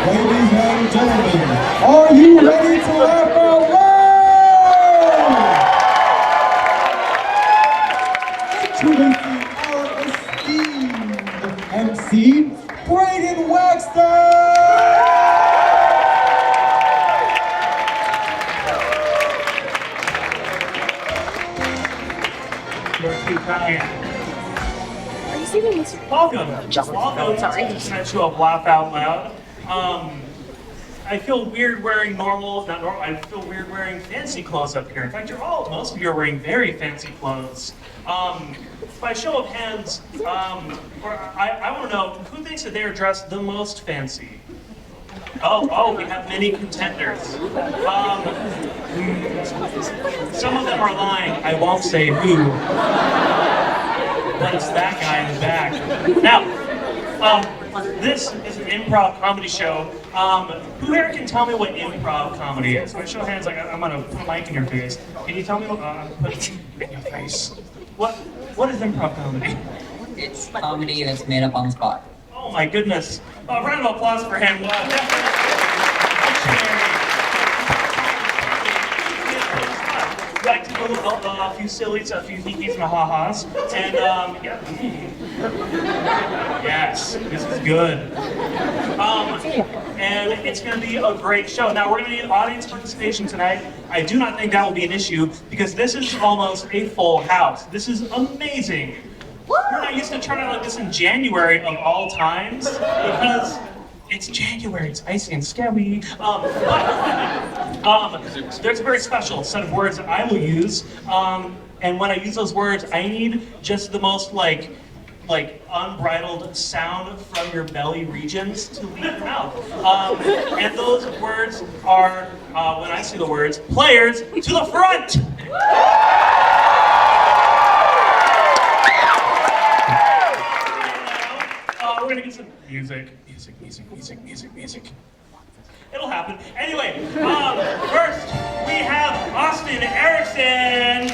Ladies and gentlemen, are you ready to laugh out loud? Introducing our esteemed MC, Braden Wagstaff! You're too kind. Are you saving this? Welcome to tonight's show of Laugh Out Loud. I feel weird wearing I feel weird wearing fancy clothes up here. In fact, most of you are wearing very fancy clothes. By show of hands, I want to know, who thinks that they are dressed the most fancy? Oh, we have many contenders. Some of them are lying. I won't say who. But it's that guy in the back. Now, this is an improv comedy show. Who here can tell me what improv comedy is? By show of hands, I'm gonna put a mic in your face. Can you tell me what? Put it in your face. What is improv comedy? It's comedy that's made up on the spot. Oh my goodness! A round of applause for him. Like to do a few sillies, a few hee-hees and ha-has, and yeah. Yes, this is good. And it's going to be a great show. Now, we're going to need audience participation tonight. I do not think that will be an issue, because this is almost a full house. This is amazing. We're not used to turning out like this in January of all times, because it's January, it's icy and scary. There's a very special set of words that I will use, and when I use those words, I need just the most like unbridled sound from your belly regions to leave your mouth. And those words are, when I say the words, players to the front! We're gonna get some music. It'll happen. Anyway, first we have Austin Erickson.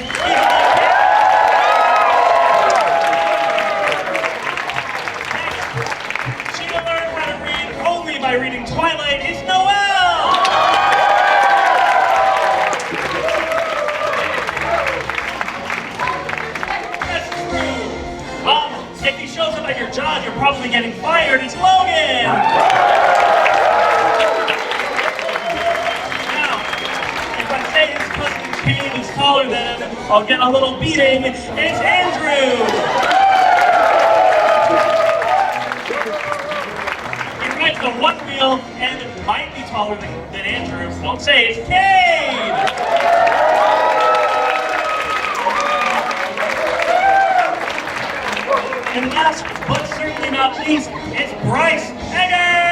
She learned how to read only by reading Twilight. It's Noelle. That's true. If he shows up at your job, you're probably getting fired. It's Logan. Who's taller than him, I'll get a little beating. It's Andrew! He rides the one wheel and might be taller than Andrew, so don't say it's Kade! And last but certainly not least, it's Bryce Eggers!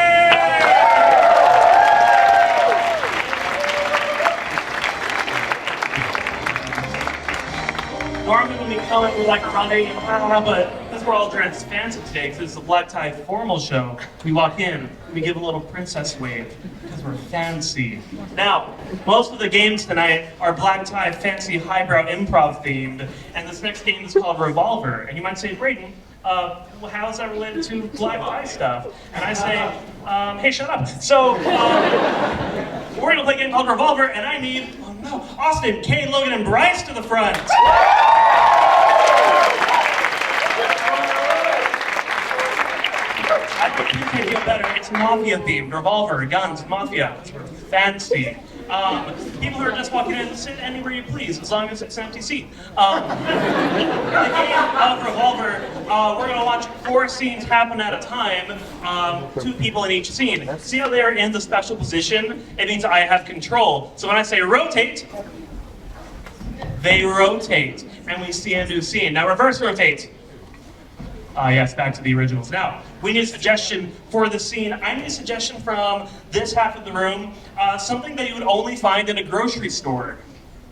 Normally when we come in, we're like running, but because we're all dressed fancy today, because it's a black tie formal show, we walk in, we give a little princess wave, because we're fancy. Now, most of the games tonight are black tie, fancy, highbrow improv themed, and this next game is called Revolver. And you might say, Braden, well, how is that related to black tie stuff? And I say, hey, shut up. So, we're gonna play a game called Revolver, and I need, Austin, Kade, Logan, and Bryce to the front. I think you can get better. It's mafia themed. Revolver, guns, mafia. We're fancy. People who are just walking in, sit anywhere you please, as long as it's an empty seat. In the game of Revolver, we're going to watch 4 scenes happen at a time, 2 people in each scene. See how they're in the special position? It means I have control. So when I say rotate, they rotate, and we see a new scene. Now reverse rotate. Yes, back to the originals. Now, we need a suggestion for the scene. I need a suggestion from this half of the room, something that you would only find in a grocery store.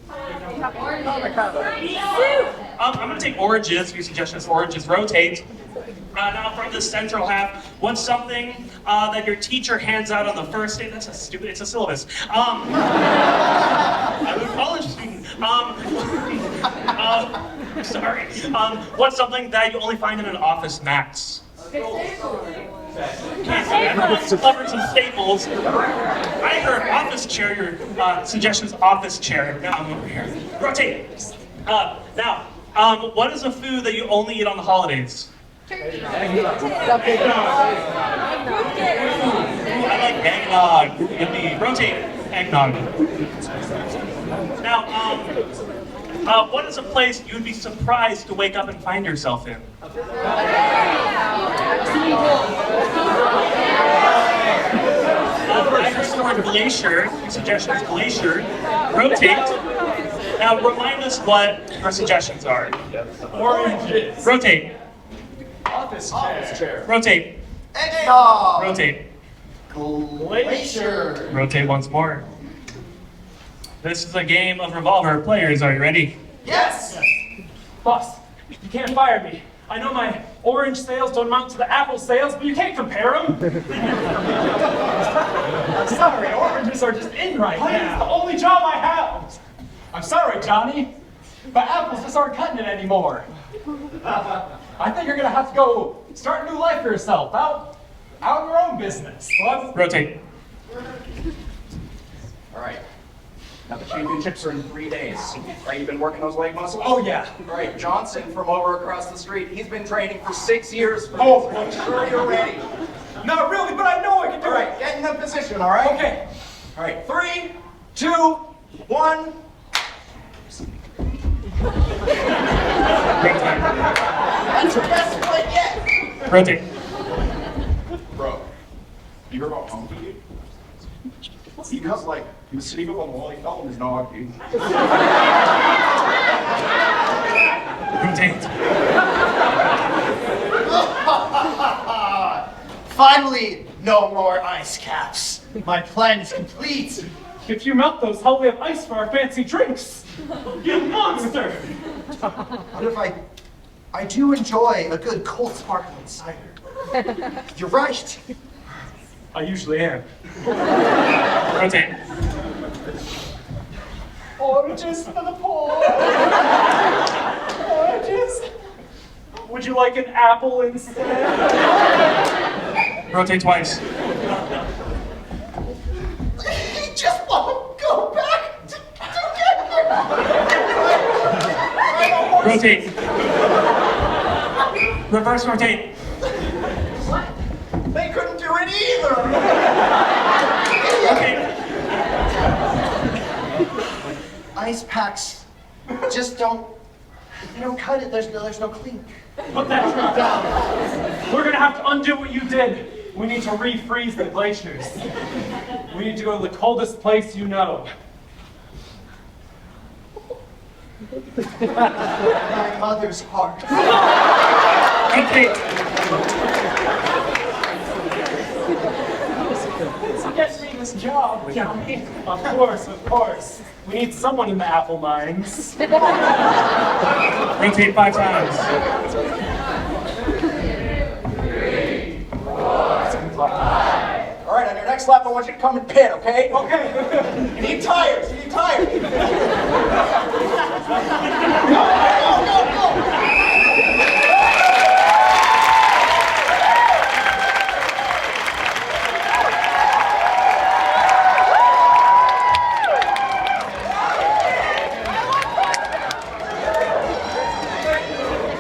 I'm going to take oranges. Your suggestion is oranges. Rotate. Now from the central half, what's something that your teacher hands out on the first day? That's it's a syllabus. I'm a college student. Sorry. What's something that you only find in an office max? Okay, so everyone's covered some staples. I heard office chair, your suggestion's office chair. Now I'm over here. Rotate. Now, what is a food that you only eat on the holidays? I like eggnog. Yippee. Rotate. Eggnog. Now, what is a place you'd be surprised to wake up and find yourself in? I heard the word glacier. Your suggestion is glacier. Rotate. Now, remind us what your suggestions are. Oranges. Rotate. Office chair. Rotate. Eggnog. Rotate. Glacier. Rotate once more. This is a game of Revolver. Players, are you ready? Yes. Boss, you can't fire me. I know my orange sales don't amount to the apple sales, but you can't compare them. I'm sorry, oranges are just in right now. It's the only job I have. I'm sorry, Johnny, but apples just aren't cutting it anymore. I think you're gonna have to go start a new life for yourself, out in your own business. What? Rotate. All right. Now the championships are in 3 days. Right, you've been working those leg muscles? Oh yeah. All right, Johnson from over across the street, he's been training for 6 years for Oh, this. I'm sure you're ready. Not really, but I know I can do All it. right, get in the position, all right? Okay. All right, 3, 2, 1. That's the best play yet. Rotate. Bro, you heard about Punky, dude? He was like, he was sitting up on the wall, he fell on his dog, dude. Rotate. Finally, no more ice caps. My plan is complete. If you melt those, how will we have ice for our fancy drinks? You monster! What if I do enjoy a good cold sparkling cider. You're right. I usually am. Rotate. Oranges for the poor. Oranges. Would you like an apple instead? Rotate twice. He just won't go back together. Rotate. Reverse rotate. They couldn't do it either. Okay. Ice packs just don't cut it. There's no clink. Put that truck down. We're gonna have to undo what you did. We need to refreeze the glaciers. We need to go to the coldest place you know. My mother's heart. Rotate. Get me this job, Johnny. Of course, of course. We need someone in the apple mines. Rotate 5 times. All right, on your next lap, I want you to come and pit, okay? Okay. You need tires, you need tires. Go, go, go.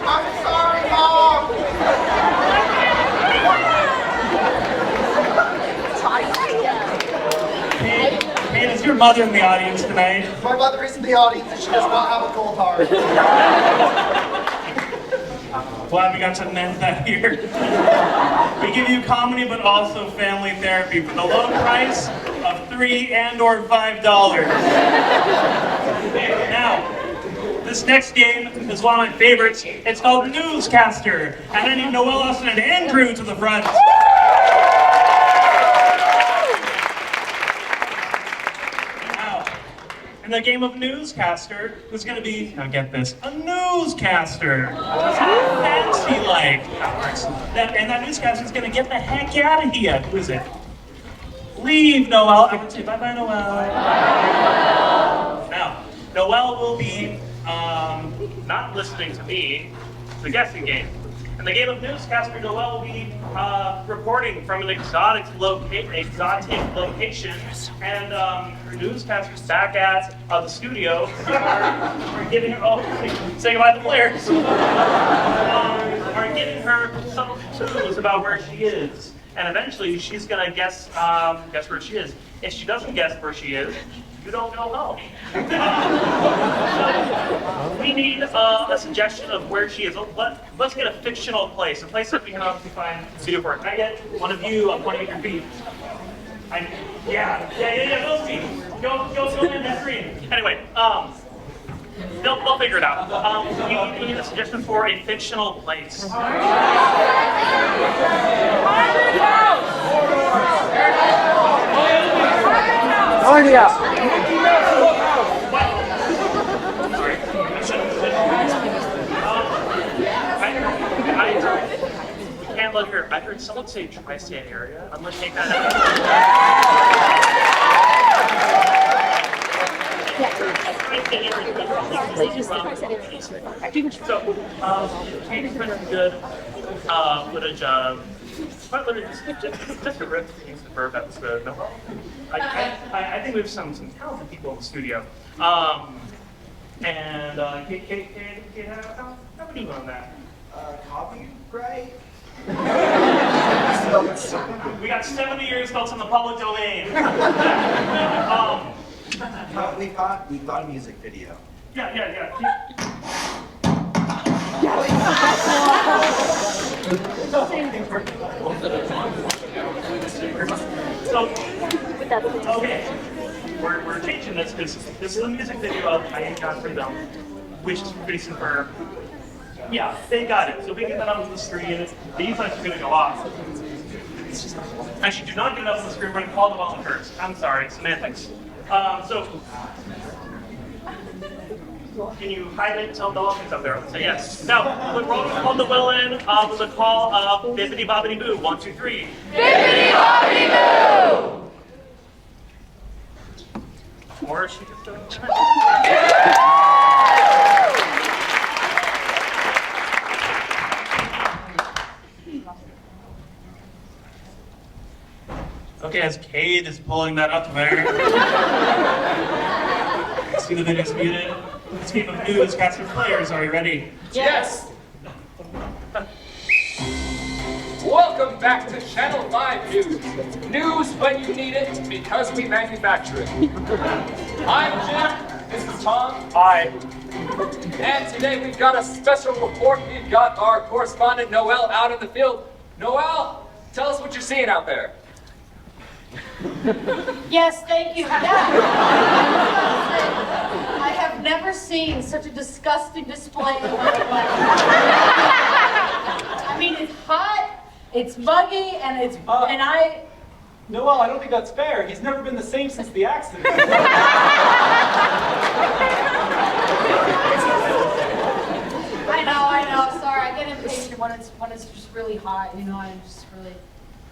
I'm sorry, Mom. Kate, is your mother in the audience tonight? My mother is in the audience and she does not have a cold heart. Glad we got to amend that here. We give you comedy, but also family therapy for the low price of $3 and/or $5. Now, this next game is one of my favorites. It's called Newscaster, and I need Noelle Hunter and Andrew to the front. Now, in the game of Newscaster, there's going to be, now get this, a newscaster. That's fancy like. And that newscaster is going to get the heck out of here. Who is it? Leave, Noelle. I would say bye-bye, Noelle. Now, Noelle will be not listening to me. It's a guessing game. In the game of Newscaster, Noelle will be reporting from an exotic location, and her newscasters back at the studio are giving her, say goodbye to the players, are giving her subtle clues about where she is. And eventually she's gonna guess where she is. If she doesn't guess where she is, you don't go home. So we need a suggestion of where she is. Let's get a fictional place, a place that we can obviously find studio for. Can I get one of you pointing at your feet? Yeah, those feet. Go in that green. Anyway, they'll figure it out. We need a suggestion for a fictional place. I heard someone say tri-state area. I'm gonna take that out. So, Kate's pretty good footage of, quite literally just a rip to use the verb episode. No, I think we have some talented people in the studio. And Kate, how would you go on that? Copyright? We got 70 years built in the public domain. We've got a music video. Yeah. So, okay, we're changing this because this is a music video of I Ain't Got Freedom, which is pretty super. Yeah, they got it. So we get that up on the screen. These lights are going to go off. Actually, do not get it up on the screen. We're going to call the volunteers. I'm sorry, semantics. So, can you highlight and tell the elephants up there? Say yes. Now, when we're all going to call the villain with a call of bippity boppity boo. 1, 2, 3. Bippity boppity boo! Or she could throw it. Okay, as Kade is pulling that up there. See the video's muted. This game of Newscaster players, are you ready? Yes! Welcome back to Channel 5 News. News when you need it, because we manufacture it. I'm Jim, this is Tom. Hi. And today we've got a special report. We've got our correspondent Noelle out in the field. Noelle, tell us what you're seeing out there. Yes, thank you. I have never seen such a disgusting display in my life. I mean, it's hot, it's muggy, and Noelle, I don't think that's fair. He's never been the same since the accident. I know. Sorry, I get impatient when it's just really hot. You know, I'm just really.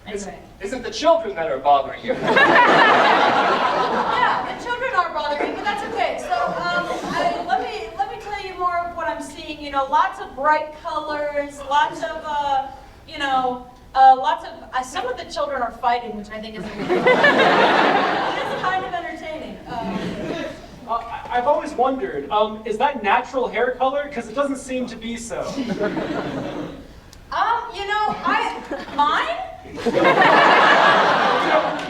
Anyway. Isn't the children that are bothering you? Yeah, the children are bothering me, but that's okay. So, let me tell you more of what I'm seeing. You know, lots of bright colors, lots of some of the children are fighting, which I think is it's kind of entertaining. I've always wondered, is that natural hair color? Because it doesn't seem to be so. Mine? You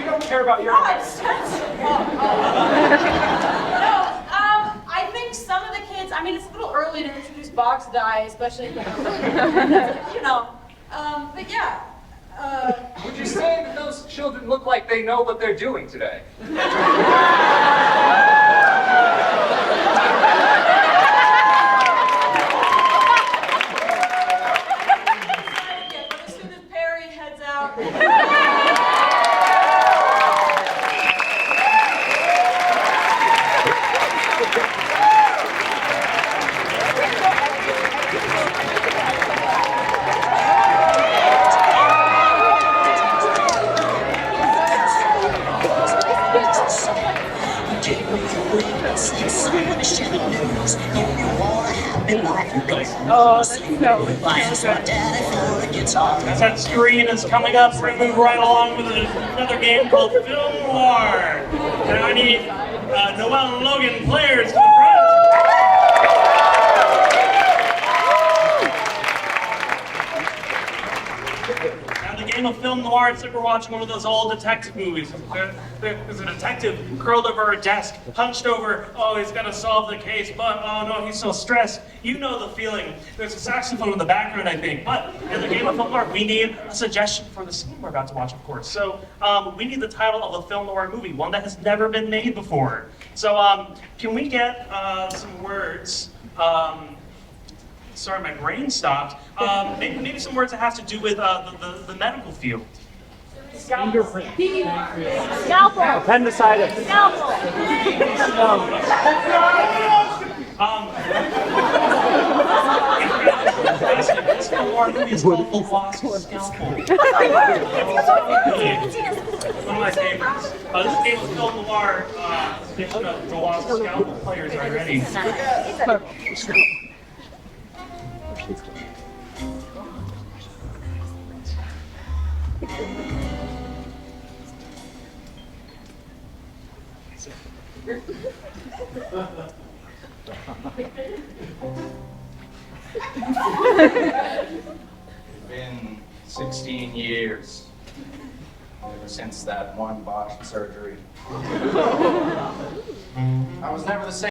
don't care about your hair. I think some of the kids, I mean, it's a little early to introduce box dye, especially, but yeah. Would you say that those children look like they know what they're doing today? Oh, that's so good. As that screen is coming up, we're going to move right along with another game called Film Noir. And I need Noelle and Logan players to the front. Now the game of Film Noir, it's like we're watching one of those old detective movies. There's a detective curled over a desk, hunched over, oh, he's got to solve the case, but oh no, he's so stressed. You know the feeling. There's a saxophone in the background, I think. But in the game of Film Noir, we need a suggestion for the scene we're about to watch, of course. So we need the title of a Film Noir movie, one that has never been made before. So can we get some words? Sorry, my brain stopped. Maybe some words that have to do with the medical field. Fingerprint. Scalpel. Appendicitis. Scalpel. This Film Noir movie is called The Lost Scalpel. One of my favorites. This game of Film Noir, edition of The Lost Scalpel. Players are ready. It's been 16 years ever since that one botched surgery. I was never the same.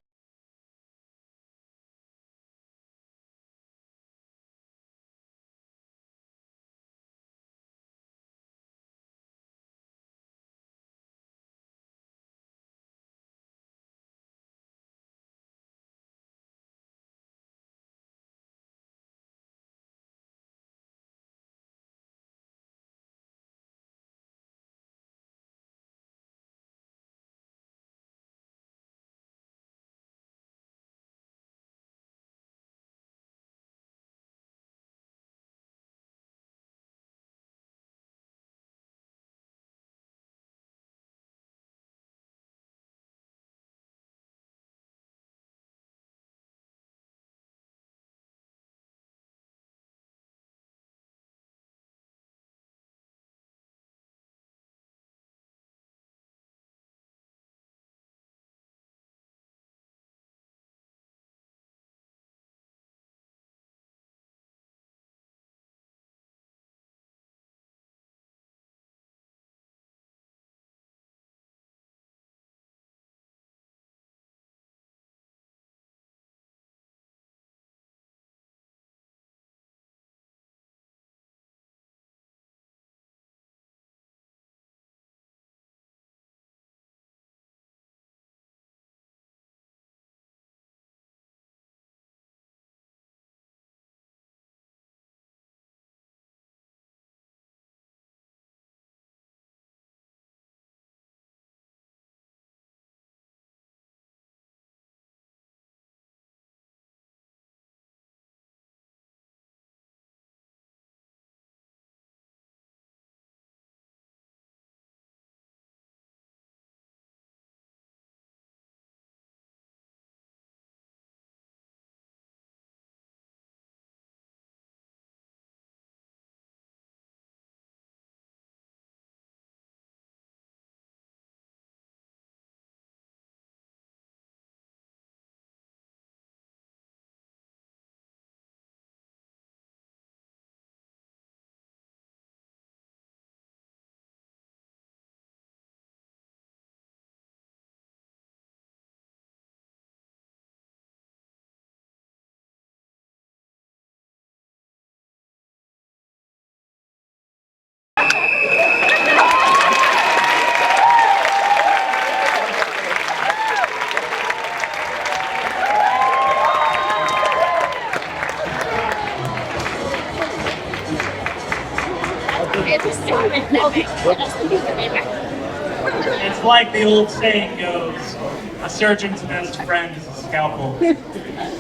It's like the old saying goes, a surgeon's best friend is a scalpel.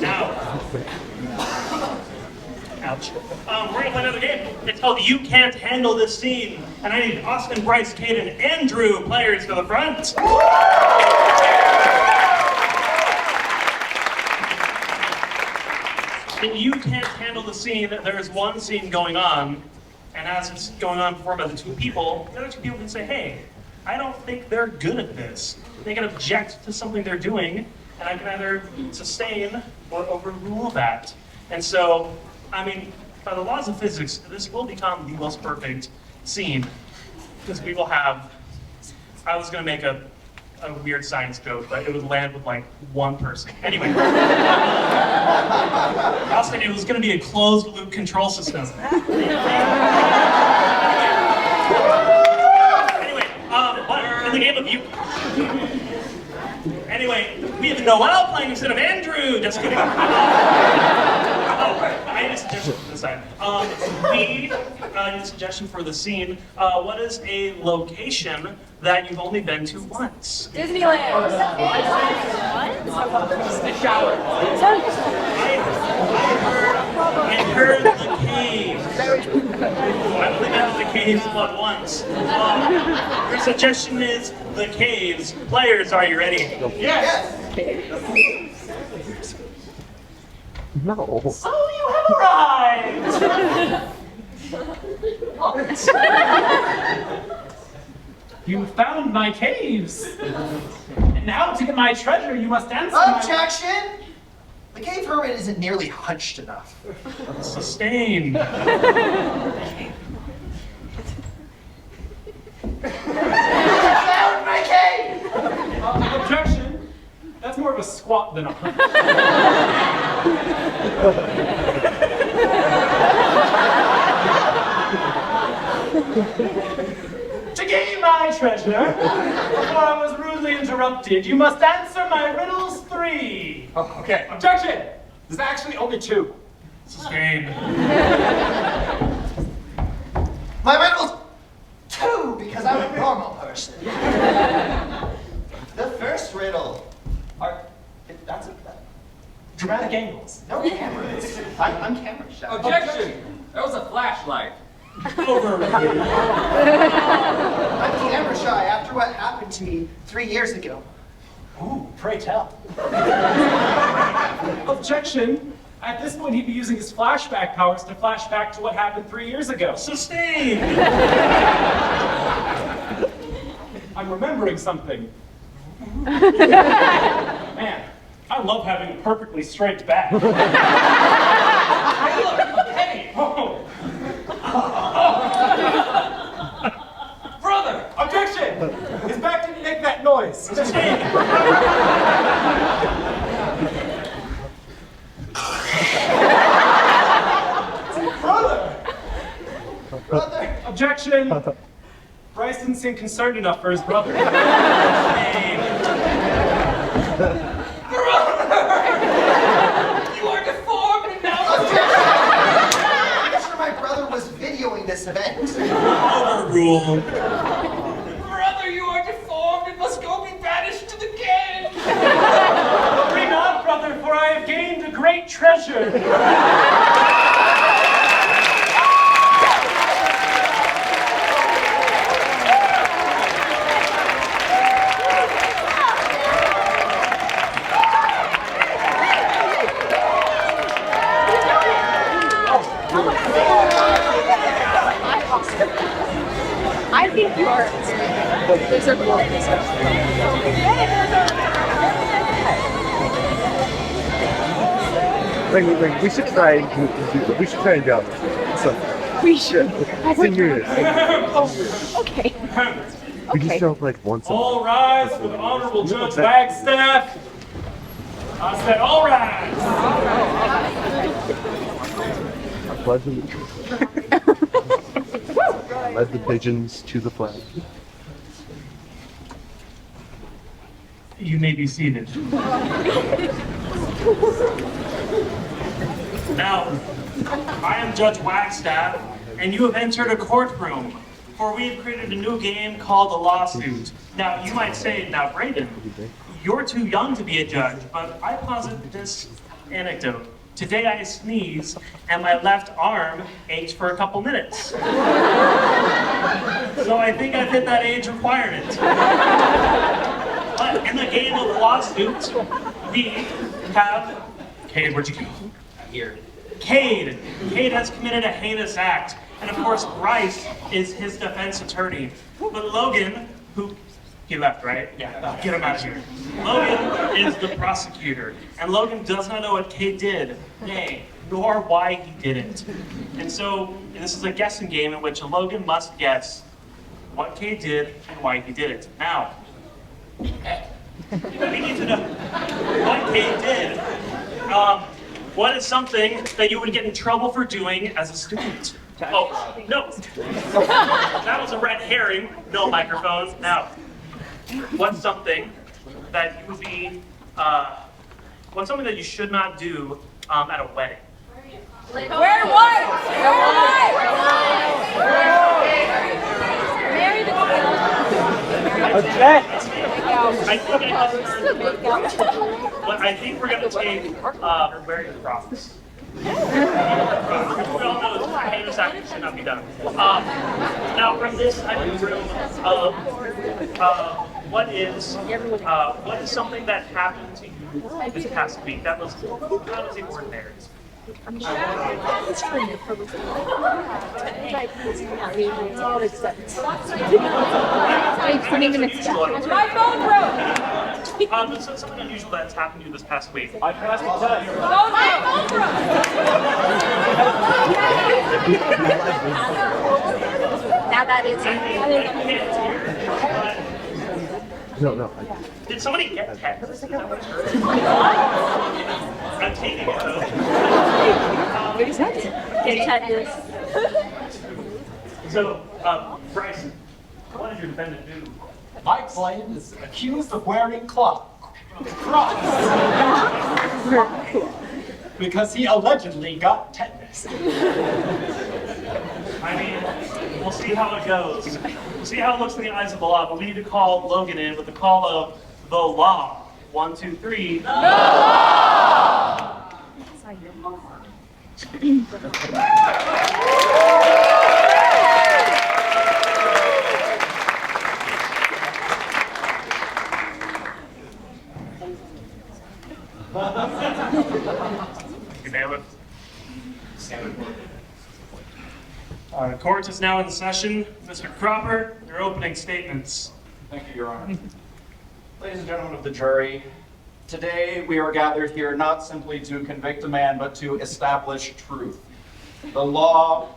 Now, ouch. We're gonna play another game. It's called You Can't Handle This Scene. And I need Austin, Bryce, Kade, and Andrew players to the front. that you can't handle the scene, there is one scene going on, and as it's going on performed by the two people, the other two people can say, hey, I don't think they're good at this. They can object to something they're doing, and I can either sustain or overrule that. And so, I mean, by the laws of physics, this will become the most perfect scene, because we will have, I was going to make a weird science joke, but it would land with like one person. Anyway, I was thinking it was going to be a closed loop control system. Anyway, but in the game of you. Anyway, we have Noelle playing instead of Andrew. Just kidding. I need a suggestion for this time. We need a suggestion for the scene. What is a location that you've only been to once? Disneyland. The shower. I heard the cave. I've only been to the caves but once. Your suggestion is the caves. Players, are you ready? Yes. No. Oh, you have arrived! You found my caves. And now to get my treasure, you must answer Objection! The cave hermit isn't nearly hunched enough. Sustained. I found my cave! Objection! That's more of a squat than a hunch. To gain my treasure, before I was rudely interrupted, you must answer my riddles 3. Oh, okay. Objection! There's actually only 2. Sustained. My riddle's 2 because I'm a normal person. The first riddle. That's a Dramatic angles. no camera. I'm camera shy. Objection! That was a flashlight. Overrated. I'm camera shy after what happened to me 3 years ago. Ooh, pray tell. Objection! At this point, he'd be using his flashback powers to flash back to what happened 3 years ago. Sustained. I'm remembering something. Man, I love having a perfectly straight back. Hey, look, a penny. Oh. Brother, objection! His back didn't make that noise. Brother! Objection! Bryce didn't seem concerned enough for his brother. You are deformed and now I'm sure my brother was videoing this event. Overruled. Brother, you are deformed and must go be banished to the cave. Bring on, brother, for I have gained a great treasure. I think you are. There's a cool. We should try and do it. So, We should. seniors. Okay. We just show up like once a month. All rise for the Honorable Judge Wagstaff. I said all rise. A pleasant. Led the pigeons to the flag. You may be seated. Now, I am Judge Wagstaff, and you have entered a courtroom, for we have created a new game called a lawsuit. Now, you might say, now, Braden, you're too young to be a judge, but I posit this anecdote. Today I sneezed, and my left arm ached for a couple minutes. So I think I've hit that age requirement. But in the game of lawsuit, we have... Kade, where'd you go? Here. Kade. Kade has committed a heinous act. And of course, Bryce is his defense attorney. But Logan, who, he left, right? Yeah. Get him out of here. Logan is the prosecutor. And Logan does not know what Kade did, nay, nor why he did it. And so, this is a guessing game in which Logan must guess what Kade did and why he did it. Now, we need to know what Kade did. What is something that you would get in trouble for doing as a student? Oh, no. That was a red herring. No microphone. Now, what's something that you would be, what's something that you should not do at a wedding? Wear white! Wear white! Marry the I think we're going to take wearing the Crocs. We all know it's a heinous act should not be done. Now, from this type of room, what is something that happened to you this past week that was ordinary? It's funny. 20 minutes back. My phone broke! So something unusual that's happened to you this past week. My phone broke! Now that is No. Did somebody get text? Is that what it's heard? I'm taking it though. So, Bryce, what did your defendant do? My client is accused of wearing Crocs because he allegedly got tetanus. I mean, we'll see how it goes. We'll see how it looks in the eyes of the law, but we need to call Logan in with the call of the law. 1, 2, 3. The law! You nailed it. Court is now in session. Mr. Cropper, your opening statements. Thank you, Your Honor. Ladies and gentlemen of the jury, today we are gathered here not simply to convict a man, but to establish truth. The law,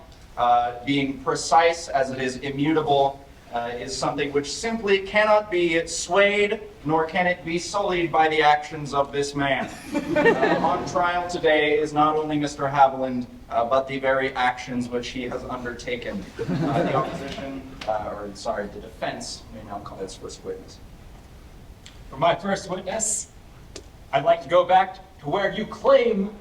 being precise as it is immutable, is something which simply cannot be swayed, nor can it be sullied by the actions of this man. On trial today is not only Mr. Haviland, but the very actions which he has undertaken. The opposition, the defense may now call its first witness. For my first witness, I'd like to go back to where you claim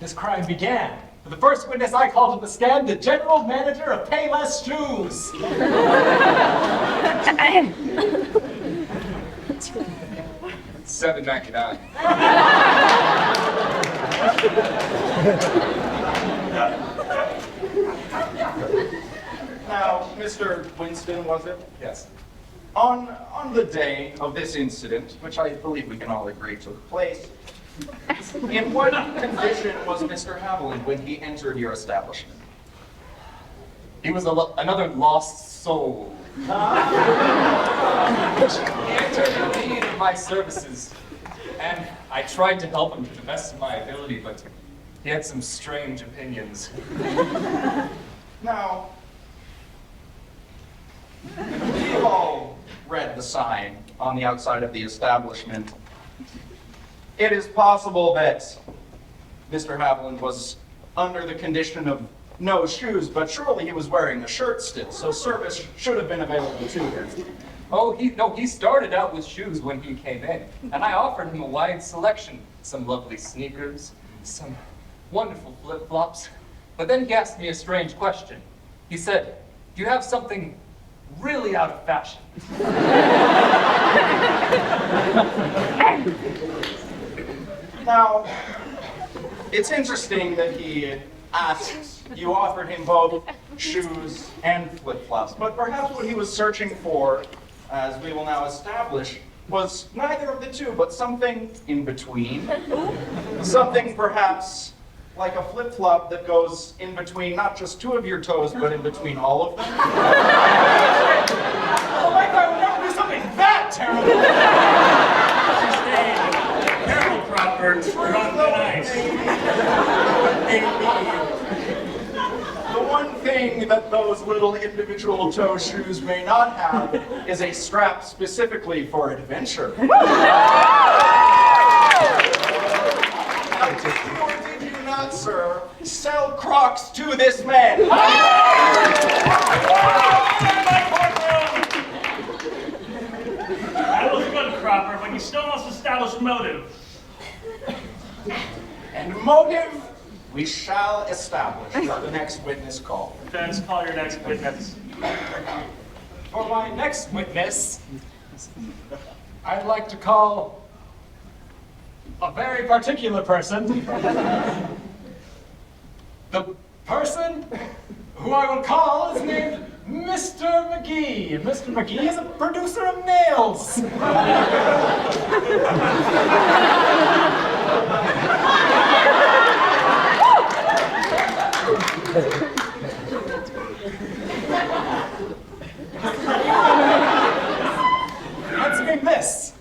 this crime began. For the first witness I called to the stand, the general manager of Payless Shoes. $7.99. Now, Mr. Winston, was it? Yes. On the day of this incident, which I believe we can all agree took place, in what condition was Mr. Haviland when he entered your establishment? He was another lost soul. He entered in need of my services, and I tried to help him to the best of my ability, but he had some strange opinions. Now, we've all read the sign on the outside of the establishment. It is possible that Mr. Haviland was under the condition of no shoes, but surely he was wearing a shirt still, so service should have been available to him. Oh, he started out with shoes when he came in, and I offered him a wide selection. Some lovely sneakers, some wonderful flip-flops. But then he asked me a strange question. He said, "Do you have something really out of fashion?" Now, it's interesting that he asked, you offered him both shoes and flip-flops, but perhaps what he was searching for, as we will now establish, was neither of the two, but something in between. Something perhaps like a flip-flop that goes in between not just two of your toes, but in between all of them. Oh my God, I would never do something that terrible! Careful, Cropper. You're on thin ice. The one thing that those little individual toe shoes may not have is a strap specifically for adventure. Did you or did you not, sir, sell Crocs to this man? That was good, Cropper, but you still must establish motive. And motive we shall establish for the next witness call. Let's call your next witness. For my next witness, I'd like to call a very particular person. The person who I will call is named Mr. McGee. And Mr. McGee is a producer of nails. Let's name this.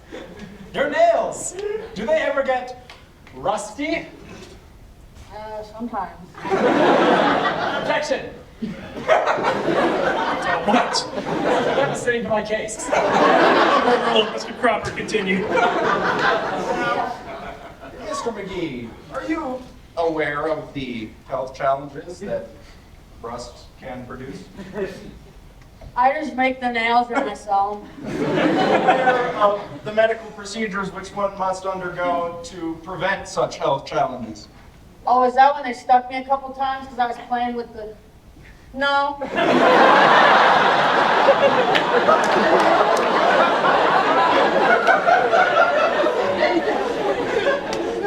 Your nails. Do they ever get rusty? Sometimes. Objection. What? Devastating to my case. Mr. Cropper, continue. Mr. McGee, are you aware of the health challenges that rust can produce? I just make the nails and I sell them. Aware of the medical procedures which one must undergo to prevent such health challenges? Oh, is that when they stuck me a couple times because I was playing with the... No.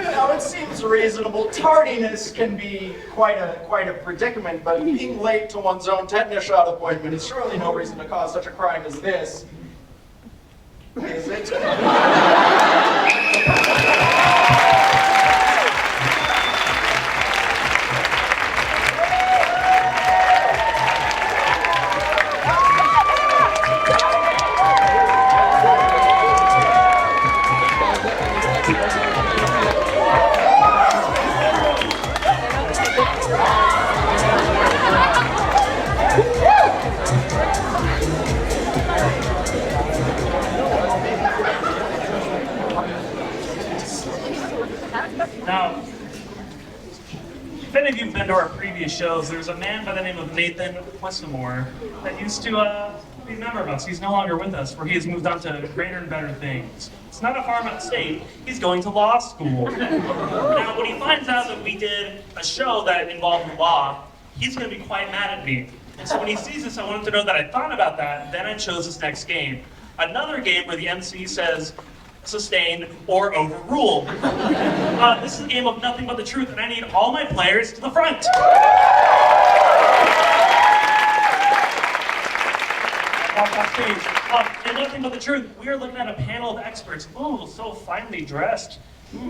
Now, it seems reasonable. Tardiness can be quite a predicament, but being late to one's own tetanus shot appointment is surely no reason to cause such a crime as this. Is it? Now, if any of you have been to our previous shows, there's a man by the name of Nathan Westamore that used to be a member of us. He's no longer with us, for he has moved on to greater and better things. It's not a farm out state. He's going to law school. Now, when he finds out that we did a show that involved law, he's going to be quite mad at me. And so when he sees this, I want him to know that I thought about that, then I chose this next game. Another game where the MC says, sustained, or overruled. This is a game of nothing but the truth, and I need all my players to the front. In Nothing But the Truth, we are looking at a panel of experts. Ooh, so finely dressed.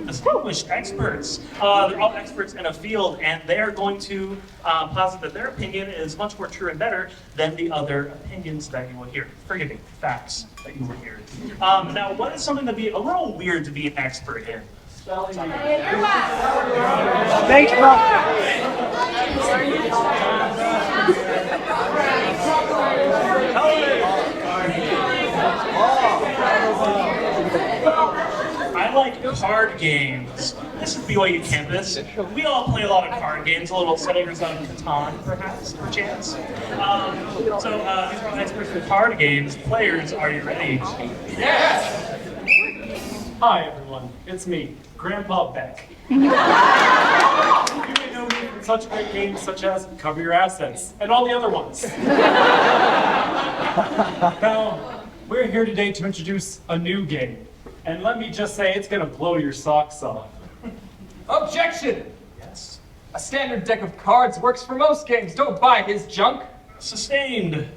Distinguished experts. They're all experts in a field, and they're going to posit that their opinion is much more true and better than the other opinions that you will hear. Forgive me, facts that you will hear. Now, what is something that'd be a little weird to be an expert in? Thanks, bro. I like card games. This is BYU campus. We all play a lot of card games, a little Settlers of Catan, perhaps, perchance. These are all experts in card games. Players, are you ready? Yes! Hi, everyone. It's me, Grandpa Beck. You may know me from such great games such as Cover Your Assets and all the other ones. Now, we're here today to introduce a new game. And let me just say, it's gonna blow your socks off. Objection! Yes. A standard deck of cards works for most games. Don't buy his junk. Sustained.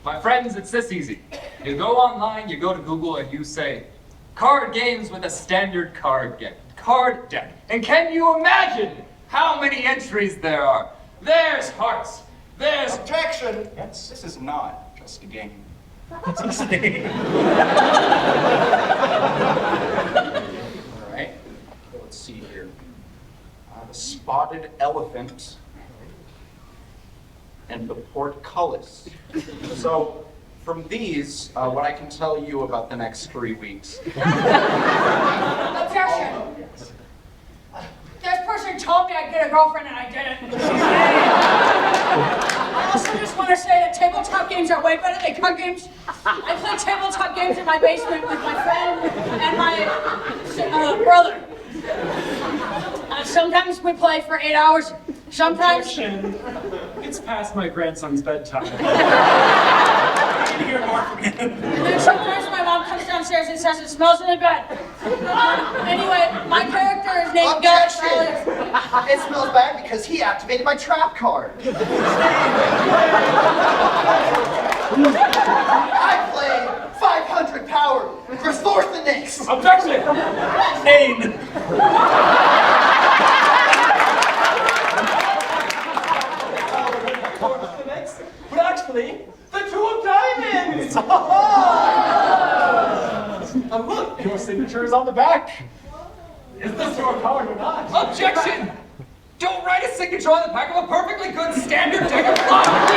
My friends, it's this easy. You go online, you go to Google, and you say, card games with a standard card card deck. And can you imagine how many entries there are? There's hearts. There's... Objection! This is not just a game. It's a game. All right, let's see here. The spotted elephant and the portcullis. So, from these, what I can tell you about the next 3 weeks. Objection! This person told me I'd get a girlfriend and I didn't. I also just want to say that tabletop games are way better than card games. I play tabletop games in my basement with my friend and my brother. Sometimes we play for 8 hours. Sometimes... It's past my grandson's bedtime. I need to hear more from him. And then sometimes my mom comes downstairs and says it smells really bad. Anyway, my character is named Objection! It smells bad because he activated my trap card. I play 500 power. Restores the Knicks. Objection! Pain. But actually, the two of diamonds! And look, your signature is on the back. Is this your card or not? Objection! Don't write a signature on the back of a perfectly good standard deck of cards!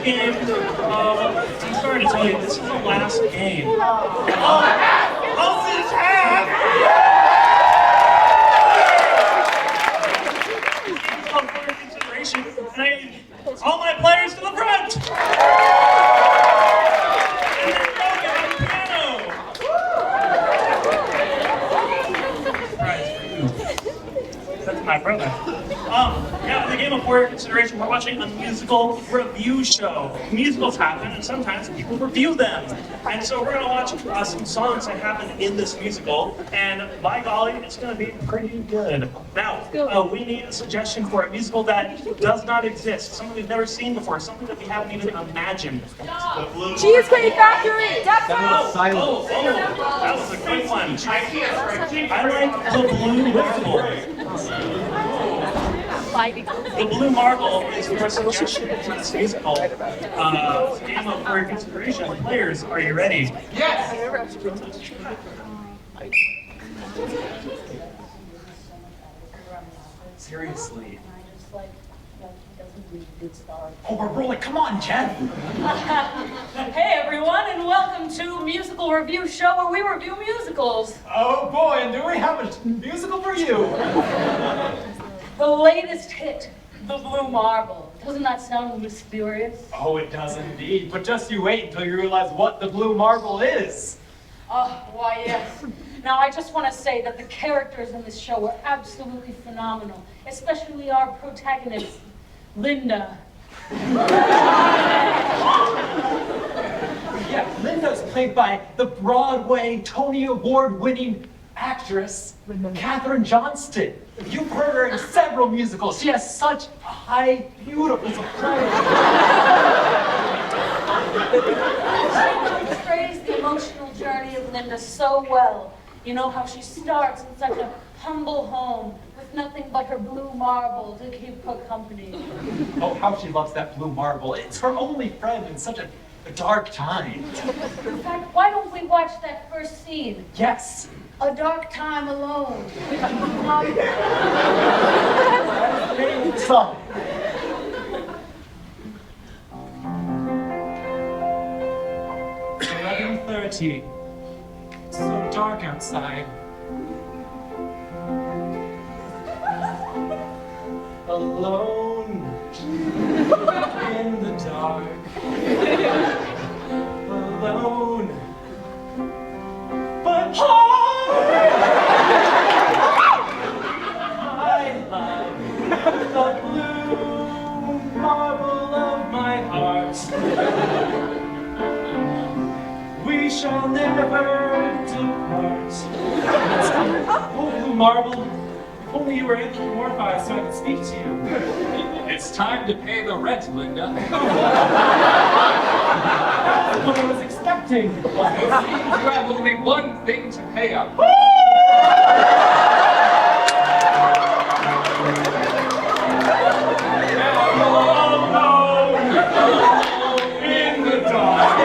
Game. I'm sorry to tell you, this is the last game. How's this half? For consideration, and I need all my players to the front. And then Logan on the piano. That's my brother. Yeah, in the game of for consideration, we're watching a musical review show. Musicals happen, and sometimes people review them. And so we're going to watch some songs that happen in this musical, and by golly, it's going to be pretty good. Now, we need a suggestion for a musical that does not exist, something we've never seen before, something that we haven't even imagined. Cheesecake Factory! That was a great one. I like the Blue Marble. The Blue Marble is your suggestion for this musical. Game of for consideration. Players, are you ready? Yes! Seriously. Oh, we're rolling. Come on, Jen. Hey everyone, and welcome to Musical Review Show where we review musicals. Oh boy, and do we have a musical for you? The latest hit, The Blue Marble. Doesn't that sound mysterious? Oh, it does indeed. But just you wait until you realize what the Blue Marble is. Oh, why yes. Now I just want to say that the characters in this show were absolutely phenomenal, especially our protagonist, Linda. Yeah, Linda's played by the Broadway Tony Award-winning actress, Katherine Johnston. You've heard her in several musicals. She has such a high, beautiful soprano. She portrays the emotional journey of Linda so well. You know how she starts in such a humble home with nothing but her blue marble to keep her company. Oh, how she loves that blue marble. It's her only friend in such a dark time. In fact, why don't we watch that first scene? Yes. A Dark Time Alone. Song. It's 11:30. It's so dark outside. Alone in the dark. Alone. But home! I love the blue marble of my heart. shall never depart. Oh, Blue Marble, if only you were able to mortify so I could speak to you. It's time to pay the rent, Linda. That's what I was expecting. You have only one thing to pay up. In the dark.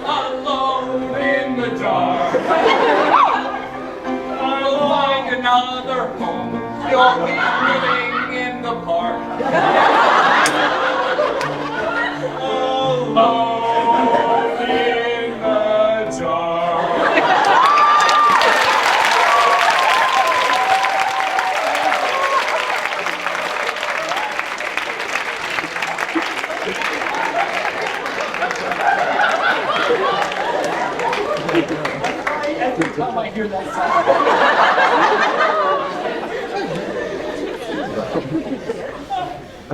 Alone in the dark. You'll find another home. You'll be living in the park. Alone in the dark. Every time I hear that song.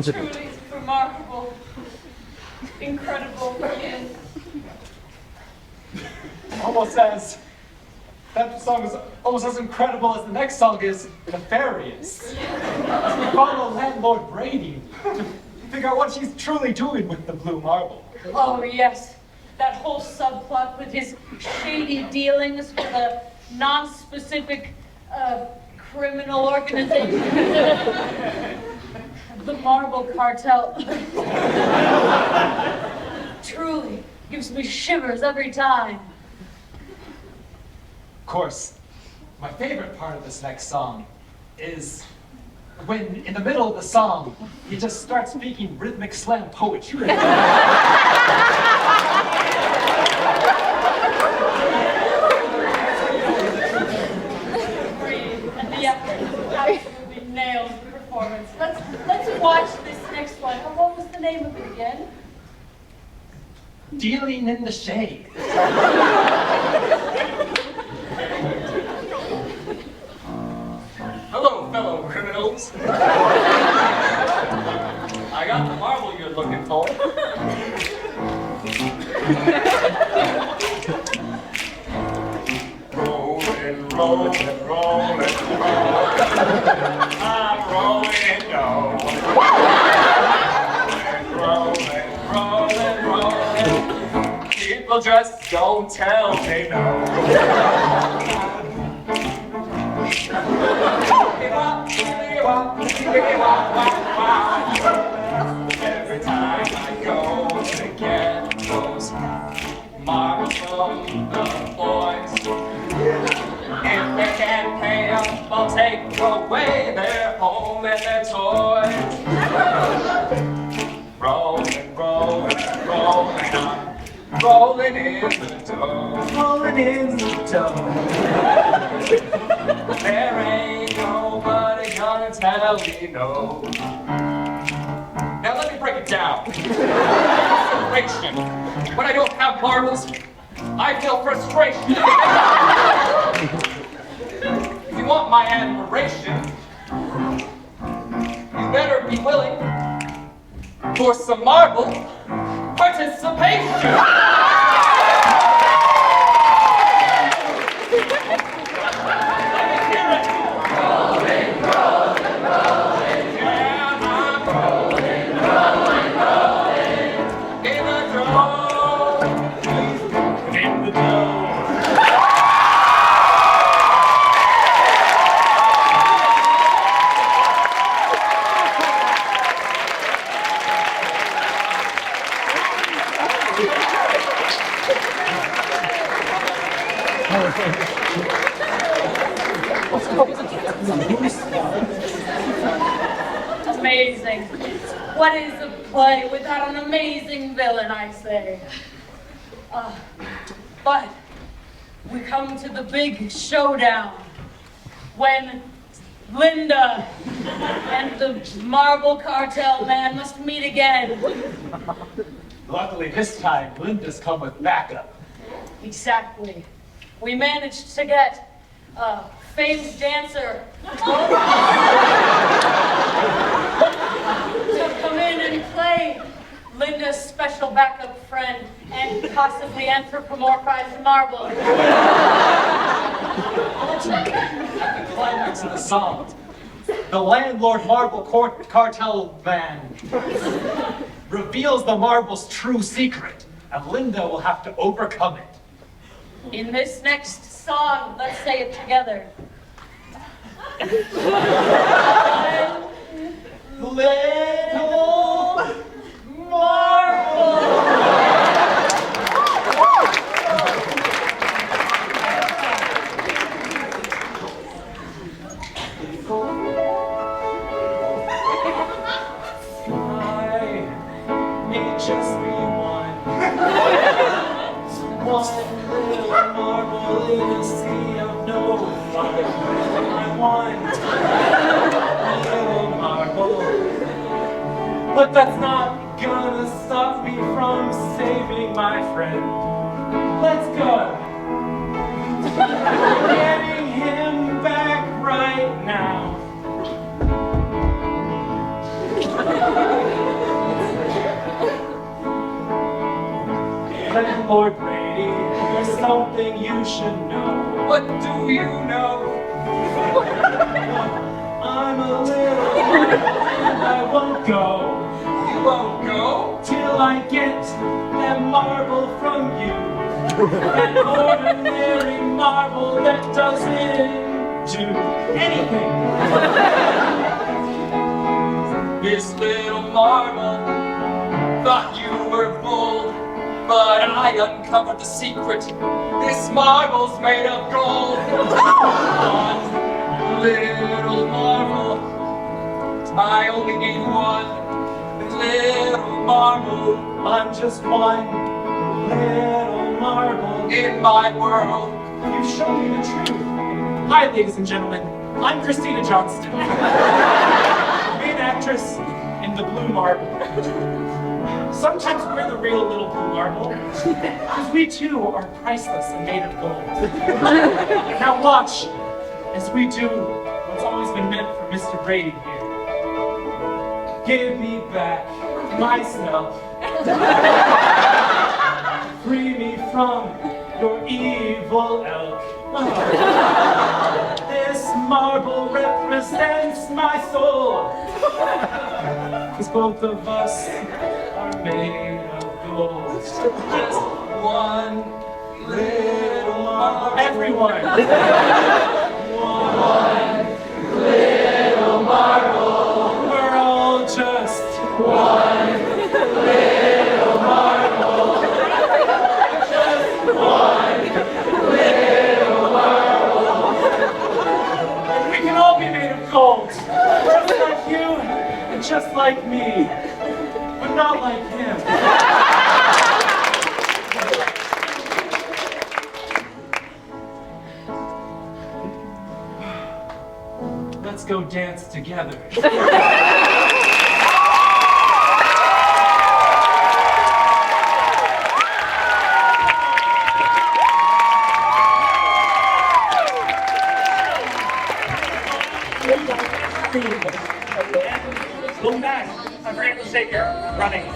Truly remarkable, incredible, and That song is almost as incredible as the next song is nefarious. We follow landlord Brady to figure out what she's truly doing with the blue marble. oh yes, that whole subplot with his shady dealings with a non-specific criminal organization. The Marble Cartel. Truly gives me shivers every time. Of course, my favorite part of this next song is when, in the middle of the song, he just starts speaking rhythmic slam poetry. And the effort absolutely nails the performance. Let's watch this next one. Oh, what was the name of it again? Dealing in the shade. Hello, fellow criminals. I got the marble you're looking for. Rolling, rolling, rolling, rolling. I'm rolling down. Rolling, rolling, rolling. People just don't tell me no. Every time I go to get those marbles from the boys, if they can't pay up, I'll take away their home and their toys. Rolling, rolling, rolling on, rolling in the dough, rolling in the dough. There ain't nobody gonna tell me no. Now let me break it down. Frustration. When I don't have marbles, I feel frustration. If you want my admiration, you better be willing for some marble participation. Amazing. What is a play without an amazing villain, I say? But we come to the big showdown when Linda and the Marble Cartel man must meet again. Luckily this time, Linda's come with backup. Exactly. We managed to get famed dancer to come in and play Linda's special backup friend. anthropomorphized marble. At the climax of the song, the landlord marble cartel man reveals the marble's true secret, and Linda will have to overcome it. In this next song, let's say it together. Little marble. Just be one. One little marble in a sea of no fire. I want a little marble. But that's not gonna stop me from saving my friend. Let's go. We're getting him back right now. Lord Brady, there's something you should know. What do you know? I'm a little and I won't go. You won't go? Till I get that marble from you. An ordinary marble that doesn't do anything. This little marble thought you were bold. But I uncovered the secret. This marble's made of gold. One little marble. I only need one little marble. I'm just one little marble in my world. You've shown me the truth. Hi, ladies and gentlemen. I'm Christina Johnston, main actress in The Blue Marble. Sometimes we're the real little blue marble, because we too are priceless and made of gold. Now watch as we do what's always been meant for Mr. Brady here. Give me back myself. Free me from your evil elk. This marble represents my soul, because both of us made of gold. Just one little marble. Everyone. One little marble. We're all just one little marble. Just one little marble. We can all be made of gold. Just like you and just like me. But not like him. Let's go dance together. Look back. I forgot to say here. Running.